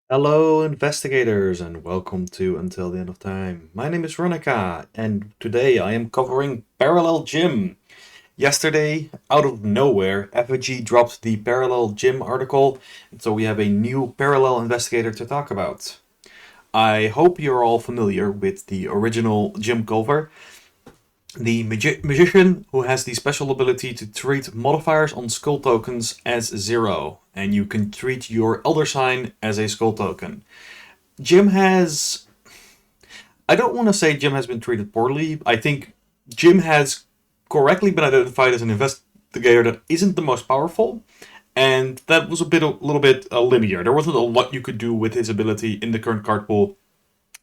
Hello, investigators, and welcome to Until the End of Time. My name is Veronica, and today I am covering Parallel Gym. Yesterday, out of nowhere, FOG dropped the Parallel Gym article, and so we have a new Parallel Investigator to talk about. I hope you're all familiar with the original Jim Culver, the magician who has the special ability to treat modifiers on skull tokens as zero, and you can treat your Elder Sign as a skull token. Jim has. I don't want to say Jim has been treated poorly. I think Jim has correctly been identified as an investigator that isn't the most powerful, and that was a little bit linear. There wasn't a lot you could do with his ability in the current card pool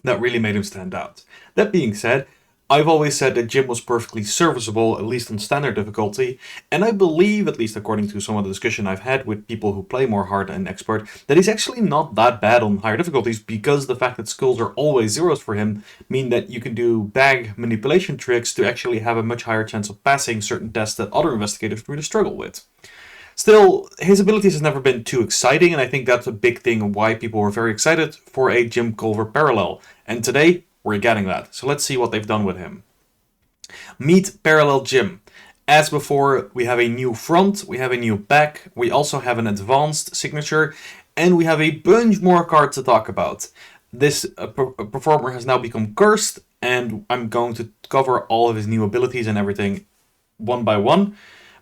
that really made him stand out. That being said, I've always said that Jim was perfectly serviceable, at least on standard difficulty, and I believe, at least according to some of the discussion I've had with people who play more hard and expert, that he's actually not that bad on higher difficulties because the fact that skulls are always zeros for him mean that you can do bag manipulation tricks to actually have a much higher chance of passing certain tests that other investigators really struggle with. Still, his abilities has never been too exciting, and I think that's a big thing why people were very excited for a Jim Culver parallel. And today, we're getting that. So let's see what they've done with him. Meet Parallel Jim. As before, we have a new front, we have a new back, we also have an advanced signature, and we have a bunch more cards to talk about. This performer has now become cursed, and I'm going to cover all of his new abilities and everything one by one.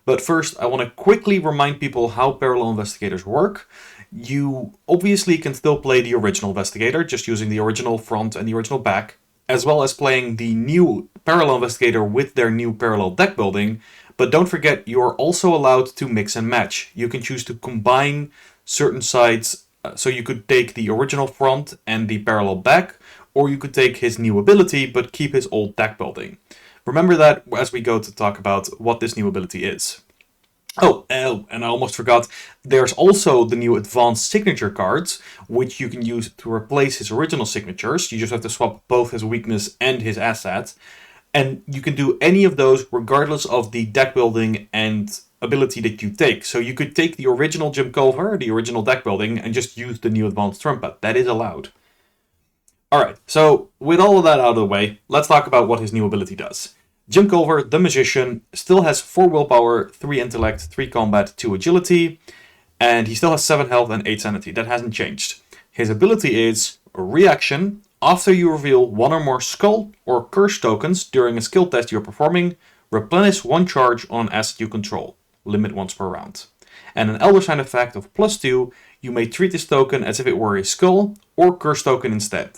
But first, I want to quickly remind people how parallel investigators work. You obviously can still play the original investigator, just using the original front and the original back, as well as playing the new parallel investigator with their new parallel deck building. But don't forget, you're also allowed to mix and match. You can choose to combine certain sides, so you could take the original front and the parallel back, or you could take his new ability but keep his old deck building. Remember that as we go to talk about what this new ability is. Oh, and I almost forgot, there's also the new advanced signature cards, which you can use to replace his original signatures. You just have to swap both his weakness and his asset. And you can do any of those regardless of the deck building and ability that you take. So you could take the original Jim Culver, the original deck building, and just use the new advanced trumpet. That is allowed. Alright, so with all of that out of the way, let's talk about what his new ability does. Jim Culver, the magician, still has 4 willpower, 3 intellect, 3 combat, 2 agility, and he still has 7 health and 8 sanity. That hasn't changed. His ability is reaction. After you reveal 1 or more skull or curse tokens during a skill test you're performing, replenish 1 charge on an asset you control. Limit once per round. And an Elder Sign effect of +2, you may treat this token as if it were a skull or curse token instead.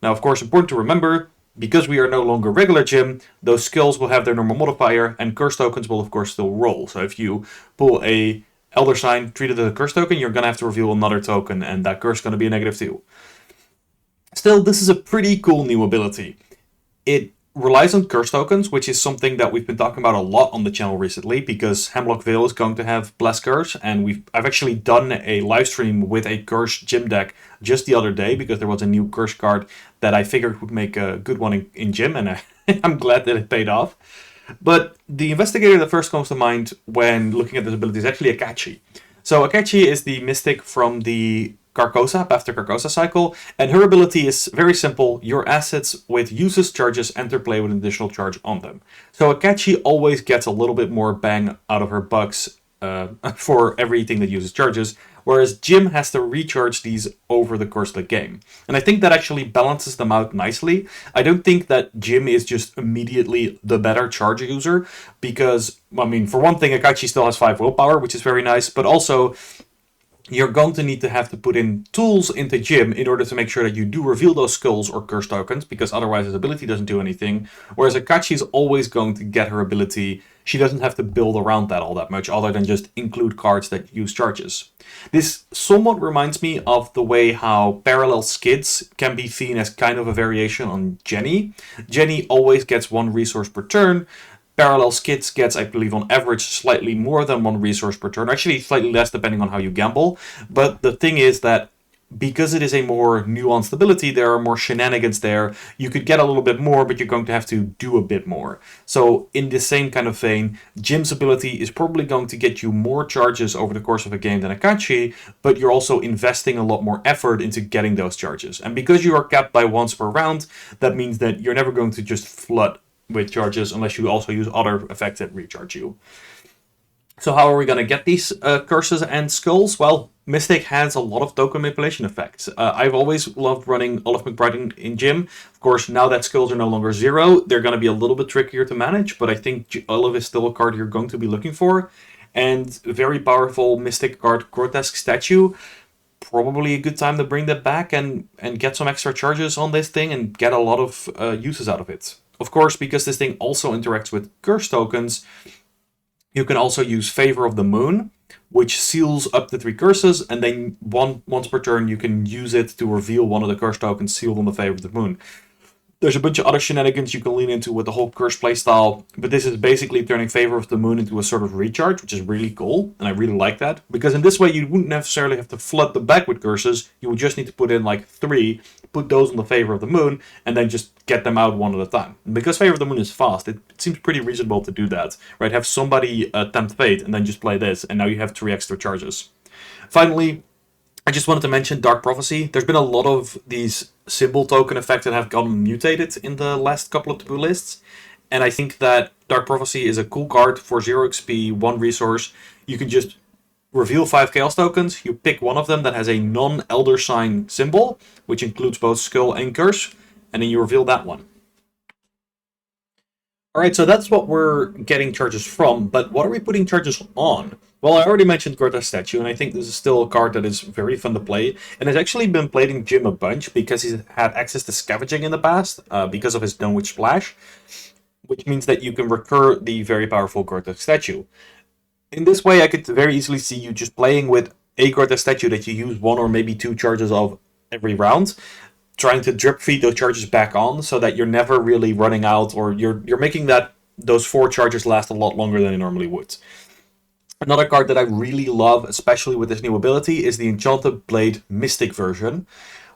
Now, of course, important to remember, because we are no longer regular Jim, those skills will have their normal modifier, and curse tokens will, of course, still roll. So if you pull a Elder Sign treated as a curse token, you're going to have to reveal another token, and that curse is going to be a -2. Still, this is a pretty cool new ability. It relies on curse tokens, which is something that we've been talking about a lot on the channel recently, because Hemlock Vale is going to have Blast Curse, and I've actually done a live stream with a curse gym deck just the other day, because there was a new curse card that I figured would make a good one in gym, and I'm glad that it paid off. But the investigator that first comes to mind when looking at this ability is actually Akachi. So Akachi is the mystic from the Carcosa, Path to Carcosa cycle, and her ability is very simple. Your assets with uses charges enter play with an additional charge on them. So Akachi always gets a little bit more bang out of her bucks for everything that uses charges, whereas Jim has to recharge these over the course of the game. And I think that actually balances them out nicely. I don't think that Jim is just immediately the better charge user, because, I mean, for one thing, Akachi still has 5 willpower, which is very nice, but also you're going to have to put in tools into Jim in order to make sure that you do reveal those skulls or curse tokens, because otherwise his ability doesn't do anything. Whereas Akachi is always going to get her ability. She doesn't have to build around that all that much, other than just include cards that use charges. This somewhat reminds me of the way how parallel skids can be seen as kind of a variation on Jenny. Jenny always gets 1 resource per turn. Parallel skids gets, I believe, on average slightly more than 1 resource per turn. Actually, slightly less depending on how you gamble. But the thing is that because it is a more nuanced ability, there are more shenanigans there. You could get a little bit more, but you're going to have to do a bit more. So in the same kind of vein, Jim's ability is probably going to get you more charges over the course of a game than Akachi, but you're also investing a lot more effort into getting those charges. And because you are capped by once per round, that means that you're never going to just flood with charges unless you also use other effects that recharge you. So how are we going to get these curses and skulls? Well, Mystic has a lot of token manipulation effects. I've always loved running Olaf McBride in Gym. Of course, now that skulls are no longer 0, they're going to be a little bit trickier to manage, but I think Olaf is still a card you're going to be looking for. And very powerful Mystic card, Grotesque Statue. Probably a good time to bring that back and get some extra charges on this thing and get a lot of uses out of it. Of course, because this thing also interacts with curse tokens, you can also use Favor of the Moon, which seals up the 3 curses, and then once per turn you can use it to reveal one of the curse tokens sealed on the Favor of the Moon. There's a bunch of other shenanigans you can lean into with the whole curse playstyle, but this is basically turning Favor of the Moon into a sort of recharge, which is really cool, and I really like that. Because in this way you wouldn't necessarily have to flood the back with curses, you would just need to put in like 3, put those on the Favor of the Moon, and then just get them out one at a time. And because Favor of the Moon is fast, it seems pretty reasonable to do that, right? Have somebody tempt fate, and then just play this, and now you have 3 extra charges. Finally, I just wanted to mention Dark Prophecy. There's been a lot of these symbol token effects that have gotten mutated in the last couple of taboo lists. And I think that Dark Prophecy is a cool card for 0 XP, 1 resource. You can just reveal 5 Chaos tokens. You pick one of them that has a non-Elder Sign symbol, which includes both Skull and Curse. And then you reveal that one. Alright, so that's what we're getting charges from, but what are we putting charges on? Well, I already mentioned Grotesque Statue, and I think this is still a card that is very fun to play, and has actually been played in Gym a bunch because he's had access to Scavenging in the past, because of his Dunwich Splash, which means that you can recur the very powerful Grotesque Statue. In this way, I could very easily see you just playing with a Grotesque Statue that you use 1 or maybe 2 charges of every round, trying to drip feed those charges back on so that you're never really running out, or you're making those 4 charges last a lot longer than they normally would. Another card that I really love, especially with this new ability, is the Enchanted Blade Mystic version,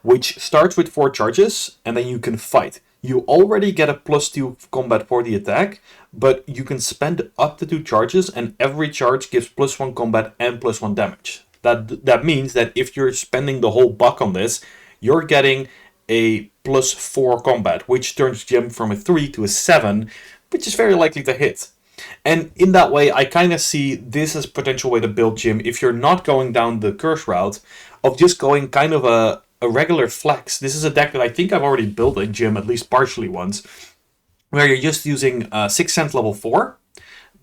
which starts with 4 charges, and then you can fight. You already get a +2 combat for the attack, but you can spend up to 2 charges, and every charge gives +1 combat and +1 damage. That means that if you're spending the whole buck on this, you're getting a +4 combat, which turns Gym from a 3 to a 7, which is very likely to hit. And in that way, I kind of see this as a potential way to build Gym if you're not going down the curse route of just going kind of a regular flex. This is a deck that I think I've already built in Gym, at least partially once, where you're just using 6 Sense level 4,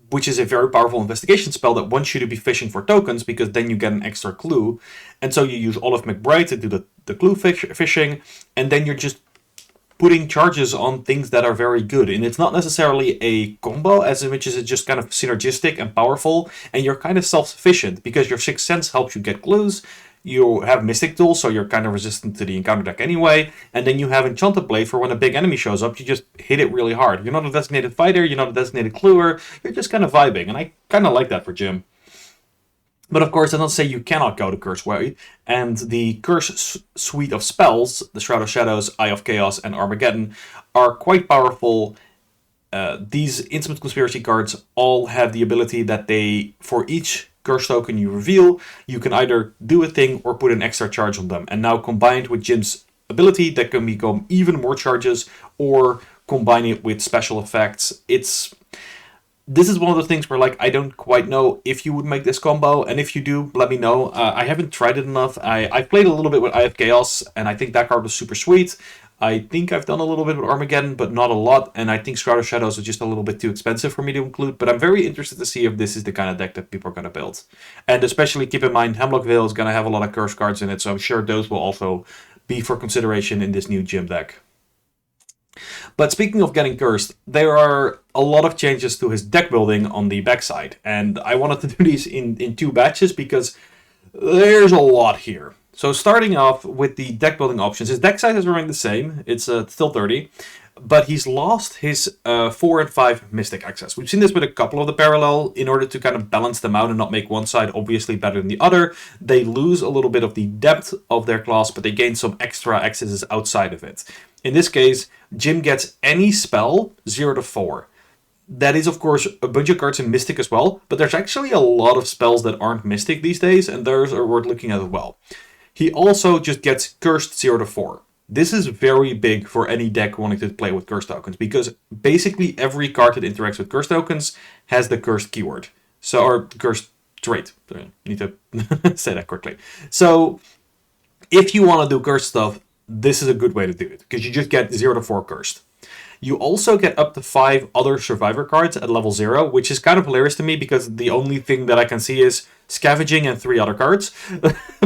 which is a very powerful investigation spell that wants you to be fishing for tokens, because then you get an extra clue. And so you use Olaf McBride to do the clue fishing, and then you're just putting charges on things that are very good. And it's not necessarily a combo, as much as it's just kind of synergistic and powerful, and you're kind of self-sufficient, because your 6th Sense helps you get clues, you have Mystic Tool, so you're kind of resistant to the encounter deck anyway, and then you have Enchanted Blade for when a big enemy shows up, you just hit it really hard. You're not a designated fighter, you're not a designated cluer, you're just kind of vibing, and I kind of like that for Gym. But of course, I don't say you cannot go the Curse way, and the Curse suite of spells, the Shroud of Shadows, Eye of Chaos, and Armageddon, are quite powerful. These Intimate Conspiracy cards all have the ability that they, for each Curse token you reveal, you can either do a thing or put an extra charge on them. And now combined with Gym's ability, that can become even more charges, or combine it with special effects. This is one of the things where, like, I don't quite know if you would make this combo, and if you do, let me know. I haven't tried it enough. I played a little bit with Eye of Chaos, and I think that card was super sweet. I think I've done a little bit with Armageddon, but not a lot, and I think Shroud of Shadows is just a little bit too expensive for me to include, but I'm very interested to see if this is the kind of deck that people are going to build. And especially keep in mind, Hemlock Vale is going to have a lot of curse cards in it, so I'm sure those will also be for consideration in this new Gym deck. But speaking of getting cursed, there are a lot of changes to his deck building on the backside, and I wanted to do these in 2 batches because there's a lot here. So starting off with the deck building options, his deck size has remained the same, it's still 30, but he's lost his 4 and 5 Mystic access. We've seen this with a couple of the parallel. In order to kind of balance them out and not make one side obviously better than the other, they lose a little bit of the depth of their class, but they gain some extra accesses outside of it. In this case, Jim gets any spell 0 to 4. That is, of course, a bunch of cards in Mystic as well, but there's actually a lot of spells that aren't Mystic these days, and those are worth looking at as well. He also just gets Cursed 0 to 4. This is very big for any deck wanting to play with Cursed tokens, because basically every card that interacts with Cursed tokens has the Cursed keyword. So, or Cursed trait. I need to say that correctly. So, if you want to do Cursed stuff, this is a good way to do it, because you just get 0 to 4 Cursed. You also get up to 5 other Survivor cards at level 0, which is kind of hilarious to me because the only thing that I can see is Scavenging and 3 other cards.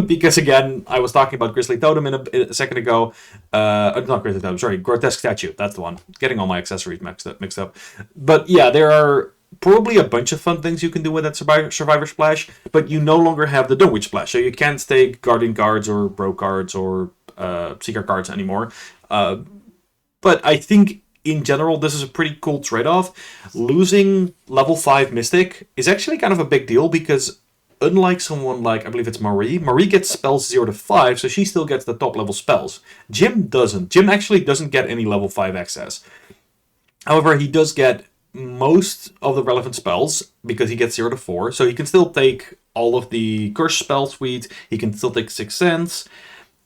Because again, I was talking about Grizzly Totem a second ago. Not Grizzly Totem, sorry, Grotesque Statue. That's the one. Getting all my accessories mixed up. But yeah, there are probably a bunch of fun things you can do with that Survivor Splash, but you no longer have the Dunwich Splash, so you can't take Guardian cards or Bro cards or Seeker cards anymore. But I think in general, this is a pretty cool trade-off. Losing level 5 Mystic is actually kind of a big deal because unlike someone like, I believe it's Marie gets spells 0 to 5, so she still gets the top level spells. Jim doesn't. Jim actually doesn't get any level 5 access. However, he does get most of the relevant spells because he gets 0 to 4, so he can still take all of the Curse spell suite, he can still take Sixth Sense.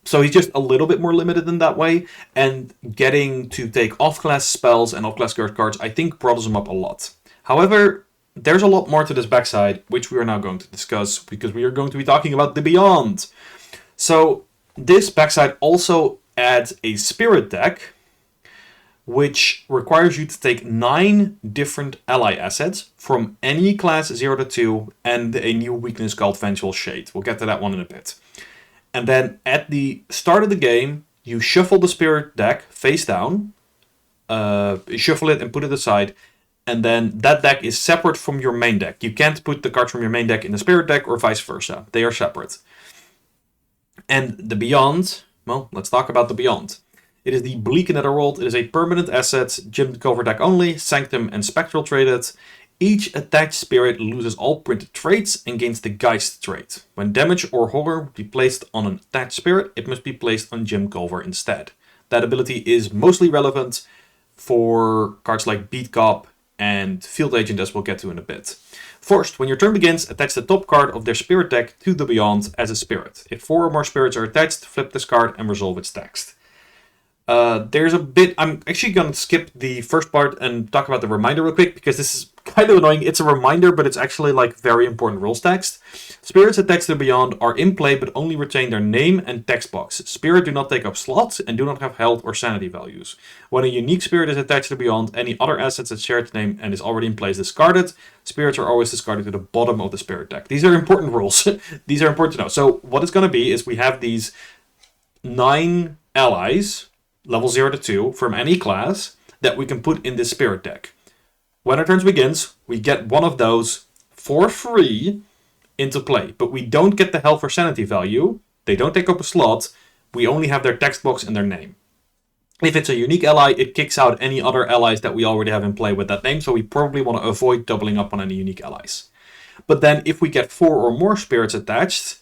So he's just a little bit more limited in that way, and getting to take off-class spells and off-class curse cards, I think, broadens him up a lot. However, there's a lot more to this backside, which we are now going to discuss, because we are going to be talking about the Beyond. So, this backside also adds a Spirit deck, which requires you to take 9 different ally assets from any class 0 to 2, and a new weakness called Vengeful Shade. We'll get to that one in a bit. And then at the start of the game, you shuffle the Spirit deck face down, shuffle it and put it aside, and then that deck is separate from your main deck. You can't put the cards from your main deck in the Spirit deck or vice versa. They are separate. And the Beyond, well, let's talk about the Beyond. It is the Bleak Netherworld. It is a permanent asset, Gem cover deck only, Sanctum and Spectral traded. Each attached spirit loses all printed traits and gains the Geist trait. When damage or horror would be placed on an attached spirit, it must be placed on Jim Culver instead. That ability is mostly relevant for cards like Beat Cop and Field Agent, as we'll get to in a bit. First, when your turn begins, attach the top card of their spirit deck to the Beyond as a spirit. If 4 or more spirits are attached, flip this card and resolve its text. There's a bit, I'm actually going to skip the first part and talk about the reminder real quick, because this is kind of annoying. It's a reminder, but it's actually like very important rules text. Spirits attached to the Beyond are in play, but only retain their name and text box. Spirit do not take up slots and do not have health or sanity values. When a unique spirit is attached to the Beyond, any other assets that share its name and is already in play is discarded. Spirits are always discarded to the bottom of the spirit deck. These are important rules. These are important to know. So what it's going to be is we have these 9 allies, level 0 to 2, from any class, that we can put in this spirit deck. When our turn begins, we get one of those for free into play. But we don't get the health or sanity value. They don't take up a slot. We only have their text box and their name. If it's a unique ally, it kicks out any other allies that we already have in play with that name. So we probably want to avoid doubling up on any unique allies. But then if we get 4 or more spirits attached,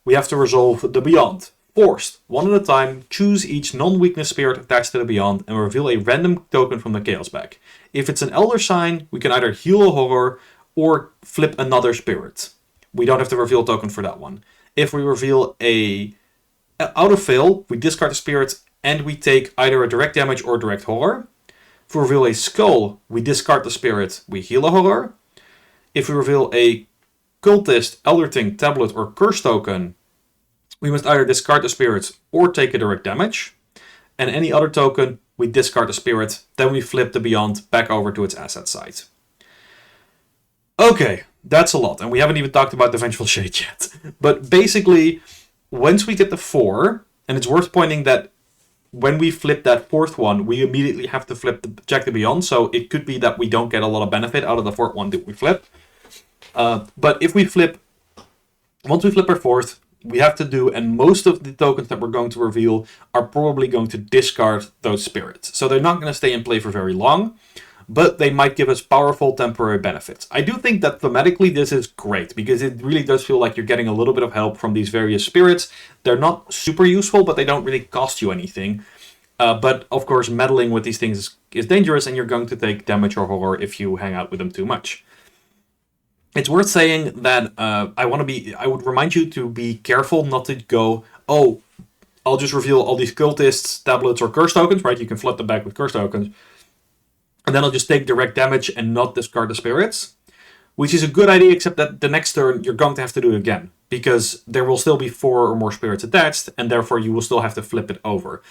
we have to resolve the Beyond. Forced, one at a time, choose each non-weakness spirit attached to the Beyond and reveal a random token from the Chaos bag. If it's an Elder Sign, we can either heal a horror or flip another spirit. We don't have to reveal a token for that one. If we reveal a out of fail, we discard the spirit and we take either a direct damage or direct horror. If we reveal a skull, we discard the spirit, we heal a horror. If we reveal a cultist, Elder Thing, tablet, or curse token, we must either discard the spirits or take a direct damage. And any other token, we discard the spirit, then we flip the Beyond back over to its asset side. Okay, that's a lot, and we haven't even talked about the Vengeful Shade yet. But basically, once we get the 4, and it's worth pointing that when we flip that 4th one, we immediately have to check the Beyond, so it could be that we don't get a lot of benefit out of the 4th one that we flip. But if we flip, once we flip our 4th, we have to do, and most of the tokens that we're going to reveal are probably going to discard those spirits. So they're not going to stay in play for very long, but they might give us powerful temporary benefits. I do think that thematically this is great, because it really does feel like you're getting a little bit of help from these various spirits. They're not super useful, but they don't really cost you anything. But of course, meddling with these things is dangerous, and you're going to take damage or horror if you hang out with them too much. It's worth saying that I would remind you to be careful not to go, oh, I'll just reveal all these cultists, tablets, or curse tokens, right? You can flood them back with curse tokens. And then I'll just take direct damage and not discard the spirits. Which is a good idea, except that the next turn you're going to have to do it again. Because there will still be 4 or more spirits attached, and therefore you will still have to flip it over.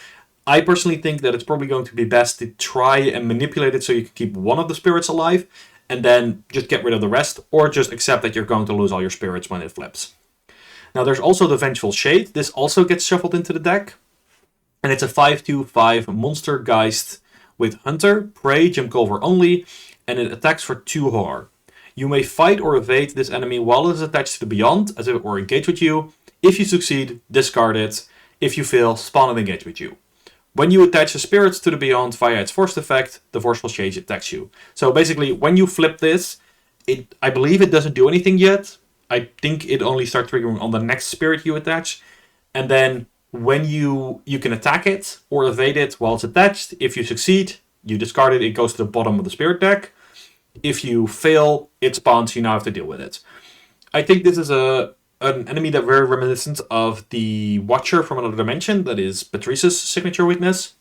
I personally think that it's probably going to be best to try and manipulate it so you can keep one of the spirits alive, and then just get rid of the rest, or just accept that you're going to lose all your spirits when it flips. Now there's also the Vengeful Shade. This also gets shuffled into the deck, and it's a 5/2/5 monster geist with Hunter, Prey, Jim Culver only, and it attacks for 2 horror. You may fight or evade this enemy while it is attached to the Beyond, as if it were engaged with you. If you succeed, discard it. If you fail, spawn and engage with you. When you attach the spirits to the Beyond via its forced effect, the Forceful Shade attacks you. So basically, when you flip this, I believe it doesn't do anything yet. I think it only starts triggering on the next spirit you attach. And then when you can attack it or evade it while it's attached. If you succeed, you discard it. It goes to the bottom of the spirit deck. If you fail, it spawns. You now have to deal with it. I think this is an enemy that very reminiscent of the Watcher from Another Dimension. That is Patrice's signature weakness.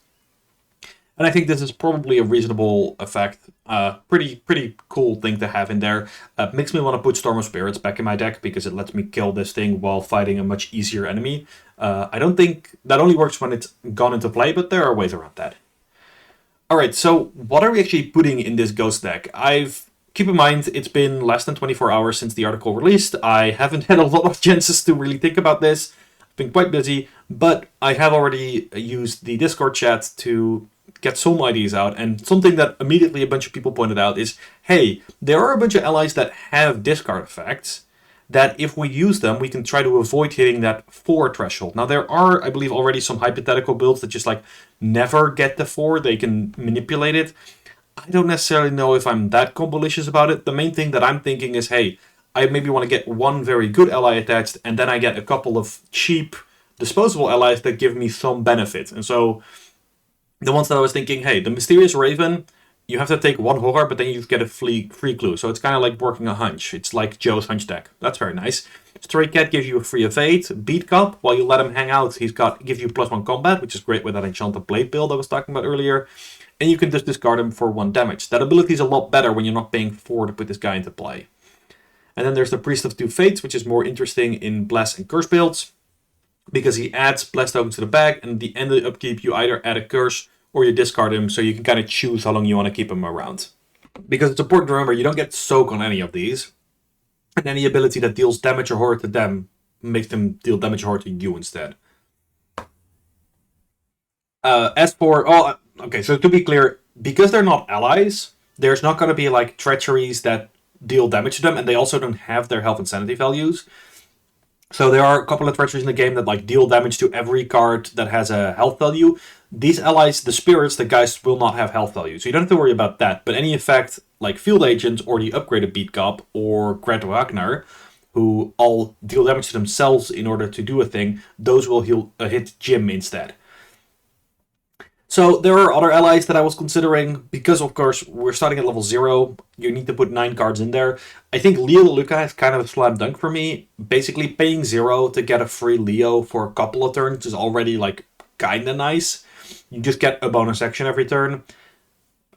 And I think this is probably a reasonable effect. Pretty cool thing to have in there. Makes me want to put Storm of Spirits back in my deck because it lets me kill this thing while fighting a much easier enemy. I don't think that only works when it's gone into play, but there are ways around that. Alright, so what are we actually putting in this Ghost deck? Keep in mind, it's been less than 24 hours since the article released. I haven't had a lot of chances to really think about this. I've been quite busy, but I have already used the Discord chat to get some ideas out, and something that immediately a bunch of people pointed out is, hey, there are a bunch of allies that have discard effects, that if we use them, we can try to avoid hitting that 4 threshold. Now, there are, I believe, already some hypothetical builds that just, never get the 4. They can manipulate it. I don't necessarily know if I'm that compulsive about it. The main thing that I'm thinking is, hey, I maybe want to get one very good ally attached, and then I get a couple of cheap, disposable allies that give me some benefit. And so, the ones that I was thinking, hey, the Mysterious Raven, you have to take 1 horror, but then you get a free clue. So it's kind of like working a hunch. It's like Joe's hunch deck. That's very nice. Stray Cat gives you a free evade. Beat Cop, while you let him hang out, gives you +1 combat, which is great with that Enchanted Blade build I was talking about earlier. And you can just discard him for 1 damage. That ability is a lot better when you're not paying 4 to put this guy into play. And then there's the Priest of Two Fates, which is more interesting in Bless and Curse builds, because he adds Bless tokens to the bag, and at the end of the upkeep, you either add a Curse or you discard him, so you can kind of choose how long you want to keep him around. Because it's important to remember, you don't get Soak on any of these, and any ability that deals damage or horror to them makes them deal damage or horror to you instead. Okay, so to be clear, because they're not allies, there's not going to be treacheries that deal damage to them, and they also don't have their health and sanity values. So there are a couple of treacheries in the game that deal damage to every card that has a health value. These allies, the spirits, the guys will not have health value, so you don't have to worry about that. But any effect like Field Agent or the upgraded Beat Cop or Grant Wagner, who all deal damage to themselves in order to do a thing, those will hit Jim instead. So there are other allies that I was considering, because of course we're starting at level 0, you need to put 9 cards in there. I think Leo Luca is kind of a slam dunk for me. Basically paying 0 to get a free Leo for a couple of turns is already kinda nice. You just get a bonus action every turn.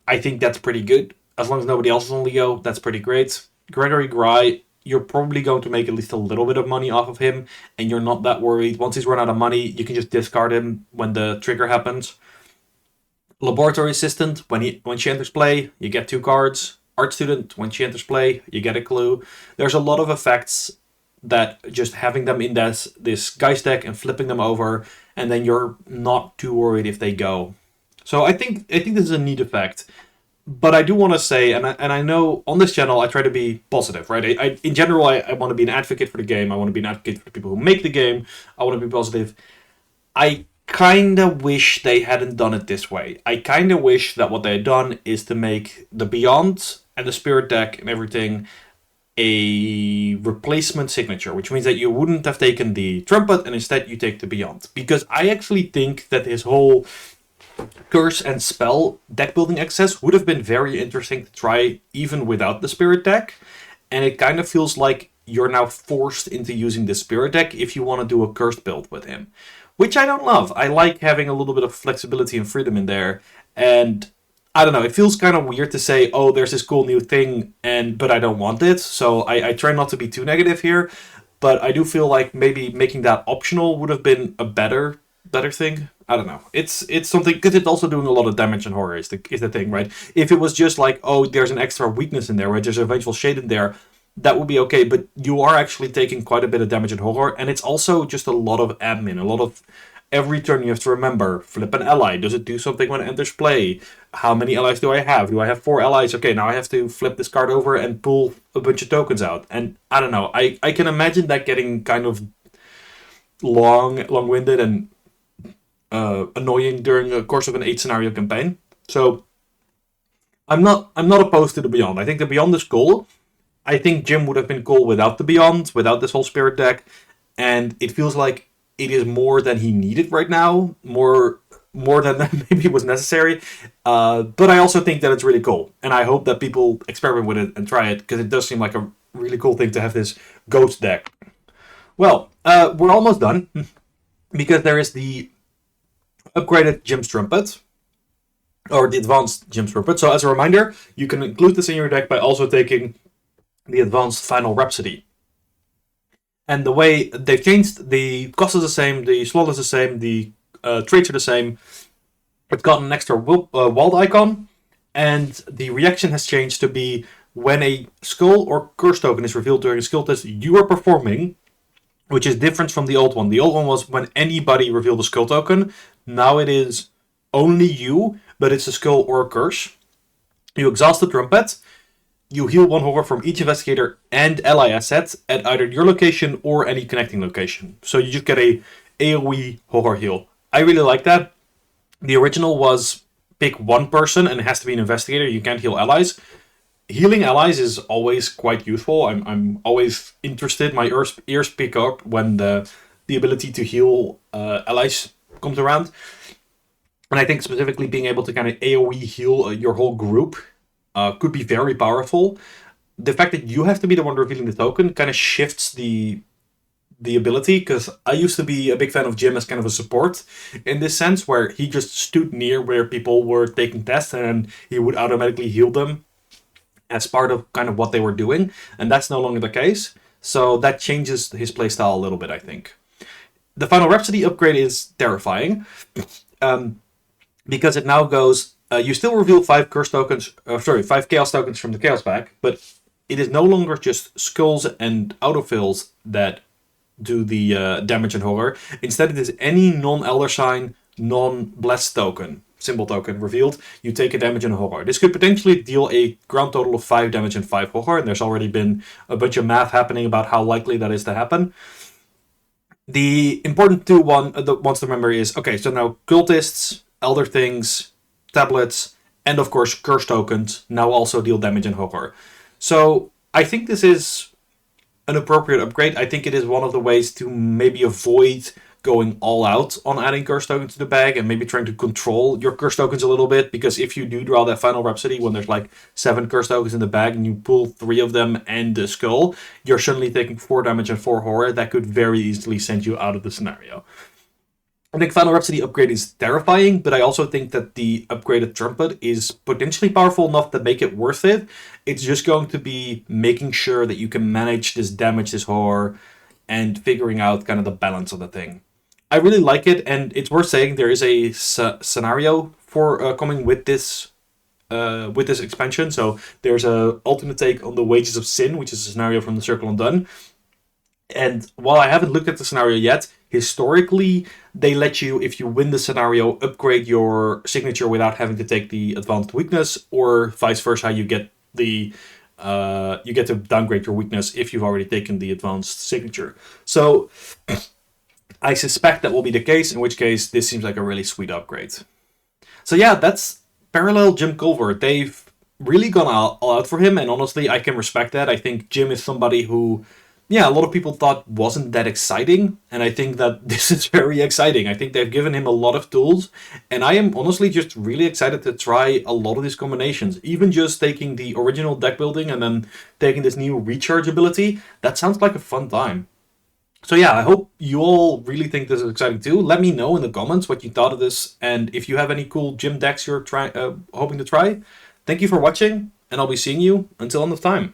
I think that's pretty good. As long as nobody else is on Leo, that's pretty great. Gregory Gry, you're probably going to make at least a little bit of money off of him, and you're not that worried. Once he's run out of money, you can just discard him when the trigger happens. Laboratory Assistant, when she enters play, you get 2 cards. Art Student, when she enters play, you get a clue. There's a lot of effects that just having them in this Geist deck and flipping them over, and then you're not too worried if they go. So I think this is a neat effect. But I do want to say, and I know on this channel I try to be positive, right? In general, I want to be an advocate for the game. I want to be an advocate for the people who make the game. I want to be positive. I kind of wish they hadn't done it this way. I kind of wish that what they had done is to make the Beyond and the Spirit deck and everything a replacement signature, which means that you wouldn't have taken the Trumpet and instead you take the Beyond. Because I actually think that his whole curse and spell deck building access would have been very interesting to try even without the Spirit deck. And it kind of feels like you're now forced into using the Spirit deck if you want to do a cursed build with him, which I don't love. I like having a little bit of flexibility and freedom in there. And I don't know, it feels kind of weird to say, oh, there's this cool new thing, but I don't want it. So I try not to be too negative here. But I do feel like maybe making that optional would have been a better thing. I don't know. It's something because it's also doing a lot of damage and horror is the thing, right? If it was just like, oh, there's an extra weakness in there, right? There's a vengeful shade in there, that would be okay. But you are actually taking quite a bit of damage and horror, and it's also just a lot of admin, a lot of every turn you have to remember, flip an ally. Does it do something when it enters play? How many allies do I have? Do I have 4 allies? Okay, now I have to flip this card over and pull a bunch of tokens out. And I don't know. I can imagine that getting kind of long-winded and annoying during the course of an 8 scenario campaign. So I'm not opposed to the Beyond. I think the Beyond is cool. I think Jim would have been cool without the Beyond, without this whole Spirit deck, and it feels like it is more than he needed right now, more than maybe was necessary. But I also think that it's really cool, and I hope that people experiment with it and try it because it does seem like a really cool thing to have this ghost deck. Well, we're almost done because there is the upgraded Jim's Trumpet, or the advanced Jim's Trumpet. So as a reminder, you can include this in your deck by also taking the advanced Final Rhapsody. And the way they've changed, the cost is the same, the slot is the same, the traits are the same. It's got an extra walled icon, and the reaction has changed to be when a skull or curse token is revealed during a skill test you are performing, which is different from the old one. The old one was when anybody revealed a skull token. Now it is only you, but it's a skull or a curse. You exhaust the Trumpet. You heal 1 horror from each investigator and ally asset at either your location or any connecting location. So you just get a AoE horror heal. I really like that. The original was pick one person and it has to be an investigator. You can't heal allies. Healing allies is always quite useful. I'm always interested. My ears pick up when the ability to heal allies comes around. And I think specifically being able to kind of AoE heal your whole group could be very powerful. The fact that you have to be the one revealing the token kind of shifts the ability, because I used to be a big fan of Jim as kind of a support in this sense, where he just stood near where people were taking tests and he would automatically heal them as part of kind of what they were doing, and that's no longer the case. So that changes his playstyle a little bit, I think. The Final Rhapsody upgrade is terrifying, because it now goes, you still reveal 5 curse tokens, 5 chaos tokens from the chaos pack, but it is no longer just skulls and autofills that do the damage and horror. Instead, it is any non-Elder Sign, non-blessed token, symbol token revealed. You take a damage and horror. This could potentially deal a ground total of 5 damage and 5 horror, and there's already been a bunch of math happening about how likely that is to happen. The important the ones to remember is, okay, so now cultists, elder things, tablets, and of course curse tokens now also deal damage and horror. So I think this is an appropriate upgrade. I think it is one of the ways to maybe avoid going all out on adding curse tokens to the bag and maybe trying to control your curse tokens a little bit, because if you do draw that Final Rhapsody when there's like 7 curse tokens in the bag and you pull 3 of them and the skull, you're suddenly taking 4 damage and 4 horror. That could very easily send you out of the scenario. I think Final Rhapsody upgrade is terrifying, but I also think that the upgraded Trumpet is potentially powerful enough to make it worth it. It's just going to be making sure that you can manage this damage, this horror, and figuring out kind of the balance of the thing. I really like it, and it's worth saying there is a scenario for coming with this expansion. So there's a alternate take on the Wages of Sin, which is a scenario from the Circle Undone. And while I haven't looked at the scenario yet, historically, they let you, if you win the scenario, upgrade your signature without having to take the advanced weakness, or vice versa, you get to downgrade your weakness if you've already taken the advanced signature. So I suspect that will be the case, in which case this seems like a really sweet upgrade. So yeah, that's parallel Jim Culver. They've really gone all out for him, and honestly, I can respect that. I think Jim is somebody who, yeah, a lot of people thought wasn't that exciting, and I think that this is very exciting. I think they've given him a lot of tools, and I am honestly just really excited to try a lot of these combinations. Even just taking the original deck building and then taking this new recharge ability, that sounds like a fun time. So yeah, I hope you all really think this is exciting too. Let me know in the comments what you thought of this, and if you have any cool gym decks you're hoping to try. Thank you for watching, and I'll be seeing you until end of time.